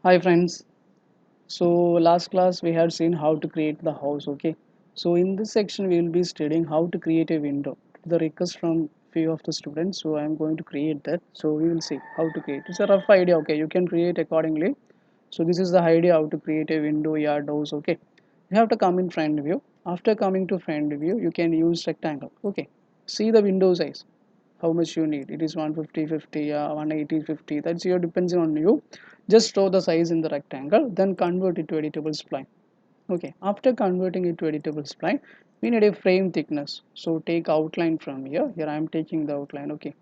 Hi friends. So last class we had seen how to create the house, okay? So in this section we will be studying how to create a window. The request from few of the students, so I am going to create that. So we will see how to create. It's a rough idea, okay? You can create accordingly. So this is the idea how to create a window, yard, house, okay? You have to come in front view. After coming to front view, you can use rectangle, okay? See the window size how much you need. It is 150 50, 180 50. That's your depends on you. Just store the size in the rectangle, then convert it to editable spline. Okay, after converting it to editable spline, we need a frame thickness. So take outline from here. Here I am taking the outline. Okay,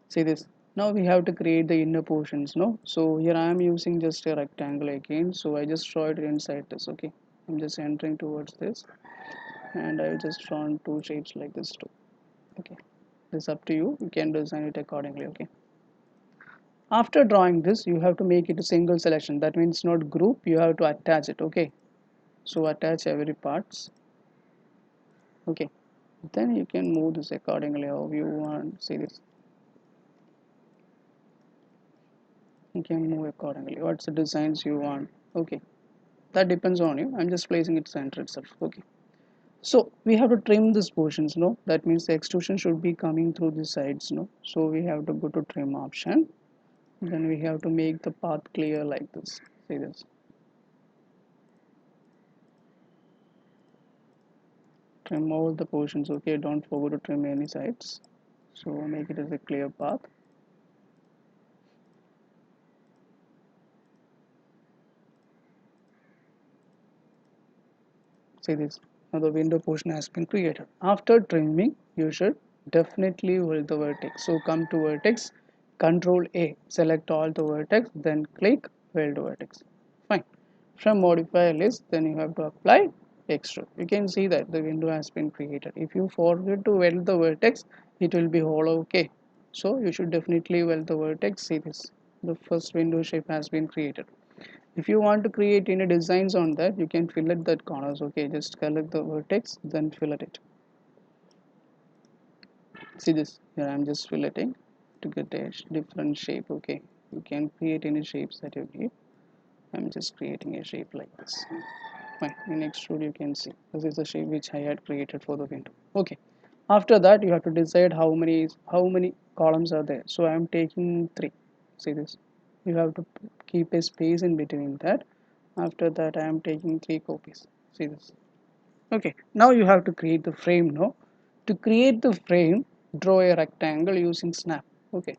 see this. Now we have to create the inner portions. No, so here I am using just a rectangle again. So I just draw it inside this. Okay, I'm just entering towards this, and I will just draw two shapes like this too. Okay, this is up to you. You can design it accordingly. Okay. After drawing this, you have to make it a single selection. That means not group, you have to attach it. Okay, so attach every parts. Okay, then you can move this accordingly how you want. See this, you can move accordingly. What's the designs you want? Okay, that depends on you. I'm just placing it center itself. Okay, so we have to trim these portions. No, that means the extrusion should be coming through the sides. No, so we have to go to trim option. Then we have to make the path clear like this. See this. Trim all the portions. Okay, don't forget to trim any sides. So make it as a clear path. See this. Now the window portion has been created. After trimming, you should definitely weld the vertex. So come to vertex, Control A, select all the vertex, then click weld vertex. Fine. From modify list, then you have to apply extrude. You can see that the window has been created. If you forget to weld the vertex, it will be hollow. Okay. So you should definitely weld the vertex. See this. The first window shape has been created. If you want to create any designs on that, you can fillet that corners. Okay, just select the vertex, then fillet it. See this, here I'm just filleting to get a different shape. Okay, you can create any shapes that you need. I'm just creating a shape like this. Fine. In extrude you can see this is the shape which I had created for the window. Okay, after that you have to decide how many columns are there. So I'm taking three. See this, you have to keep a space in between that. After that I am taking three copies. See this. Okay, now you have to create the frame. No, to create the frame, draw a rectangle using snap. Okay,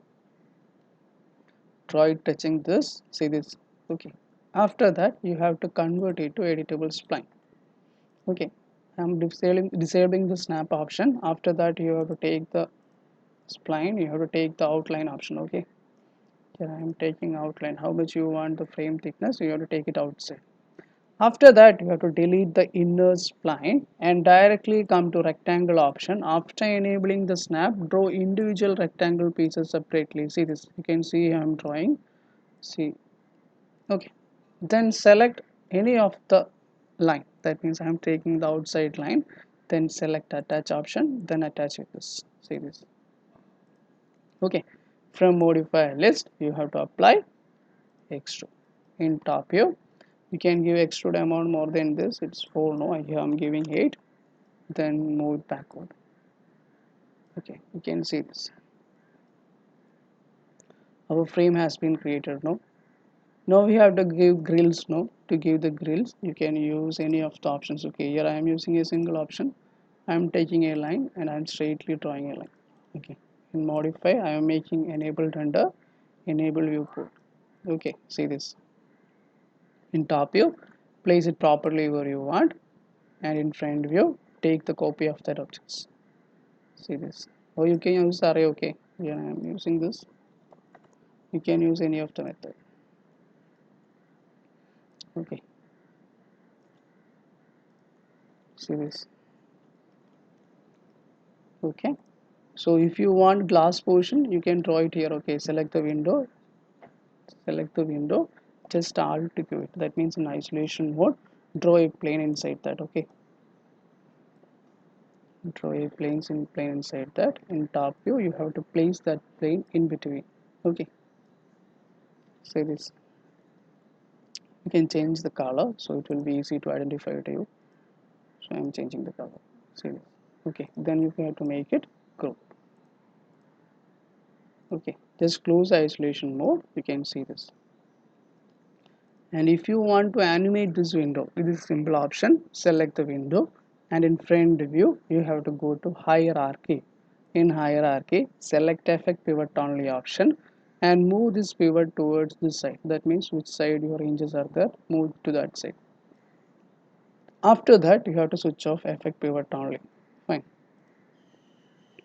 draw it touching this. See this. Okay, after that you have to convert it to editable spline. Okay, I'm disabling the snap option. After that you have to take the spline, you have to take the outline option. Okay, here I am taking outline. How much you want the frame thickness, you have to take it outside. After that you have to delete the inner spline and directly come to rectangle option. After enabling the snap, draw individual rectangle pieces separately. See this, you can see I'm drawing. See, okay, then select any of the line. That means I'm taking the outside line, then select attach option, then attach with this. See this. Okay, from modify list you have to apply extrude. In top view you can give extrude amount more than this. It's 4. No, here I'm giving 8. Then move it backward. Okay, you can see this, our frame has been created. No, now we have to give grills. No, to give the grills you can use any of the options. Okay, here I am using a single option. I am taking a line and I am straightly drawing a line. Okay, in modify I am making enabled under enable viewport. Okay, see this. In top view place it properly where you want, and in front view take the copy of that objects. See this, or you can use array. Okay, here I am using this. You can use any of the method. Okay, see this. Okay, so if you want glass portion you can draw it here. Okay, select the window, just alt to it. That means in isolation mode, draw a plane inside that. Okay, draw a plane inside that. In top view you have to place that plane in between. Okay, say this, you can change the color so it will be easy to identify to you. So I'm changing the color, see this. Okay, then you have to make it group. Okay, just close isolation mode, you can see this. And if you want to animate this window, with this simple option, select the window, and in front view you have to go to hierarchy. In hierarchy, select effect pivot only option and move this pivot towards this side. That means which side your hinges are there, move to that side. After that you have to switch off effect pivot only. Fine.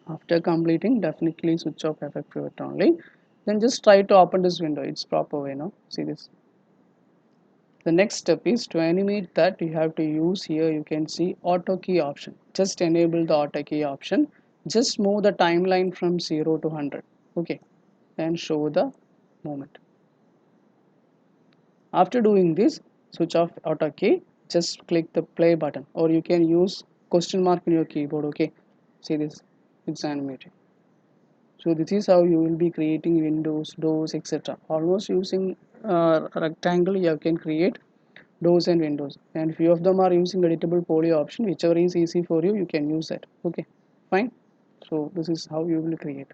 After completing, definitely switch off effect pivot only. Then just try to open this window. It's proper way, no? See this. The next step is to animate that you have to use here. You can see auto key option. Just enable the auto key option. Just move the timeline from 0 to 100. Okay. And show the movement. After doing this, switch off auto key. Just click the play button, or you can use question mark in your keyboard. Okay. See this. It's animated. So this is how you will be creating windows, doors, etc. Almost using rectangle, you can create doors and windows. And few of them are using editable poly option. Whichever is easy for you, you can use that. Okay, fine. So this is how you will create.